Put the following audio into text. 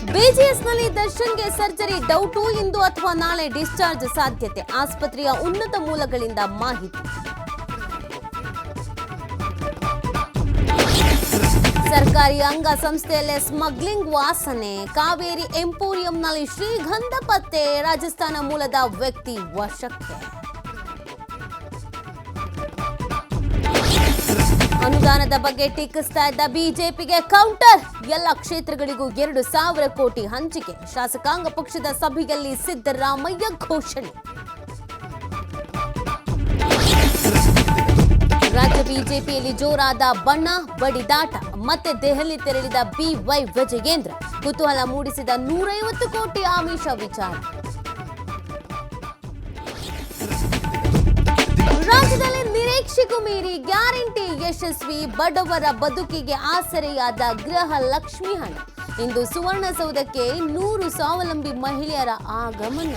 ಬಿಜಿಎಸ್ನಲ್ಲಿ ದರ್ಶನ್ಗೆ surgery doubt, ಇಂದು ಅಥವಾ ನಾಳೆ ಡಿಸ್ಚಾರ್ಜ್ ಸಾಧ್ಯತೆ, ಆಸ್ಪತ್ರೆಯ ಉನ್ನತ ಮೂಲಗಳಿಂದ ಮಾಹಿತಿ. ಸರ್ಕಾರಿ ಅಂಗಸಂಸ್ಥೆಯಲ್ಲೇ ಸ್ಮಗ್ಲಿಂಗ್ ವಾಸನೆ, ಕಾವೇರಿ ಎಂಪೋರಿಯಂನಲ್ಲಿ ಶ್ರೀಗಂಧ ಪತ್ತೆ, ರಾಜಸ್ಥಾನ ಮೂಲದ ವ್ಯಕ್ತಿ ವಶಕ್ಕೆ. ಅನುದಾನದ ಬಗ್ಗೆ ಟೀಕಿಸ್ತಾ ಇದ್ದ ಬಿಜೆಪಿಗೆ ಕೌಂಟರ್, ಎಲ್ಲ ಕ್ಷೇತ್ರಗಳಿಗೂ 2,000 ಕೋಟಿ ಹಂಚಿಕೆ, ಶಾಸಕಾಂಗ ಪಕ್ಷದ ಸಭೆಯಲ್ಲಿ ಸಿದ್ದರಾಮಯ್ಯ ಘೋಷಣೆ. ರಾಜ್ಯ ಬಿಜೆಪಿಯಲ್ಲಿ ಜೋರಾದ ಬಣ್ಣ ಬಡಿದಾಟ, ಮತ್ತೆ ದೆಹಲಿ ತೆರಳಿದ ಬಿವೈ ವಿಜಯೇಂದ್ರ, ಕುತೂಹಲ ಮೂಡಿಸಿದ 150 ಕೋಟಿ ಆಮಿಷ ವಿಚಾರ. ರಾಜ್ಯದಲ್ಲಿ ನಿರೀಕ್ಷೆಗೂ ಮೀರಿ ಗ್ಯಾರಂಟಿ ಯಶಸ್ವಿ, ಬಡವರ ಬದುಕಿಗೆ ಆಸರೆಯಾದ ಗೃಹ ಲಕ್ಷ್ಮಿ ಹಣ. ಇಂದು ಸುವರ್ಣಸೌಧಕ್ಕೆ 100 ಸ್ವಾವಲಂಬಿ ಮಹಿಳೆಯರ ಆಗಮನ.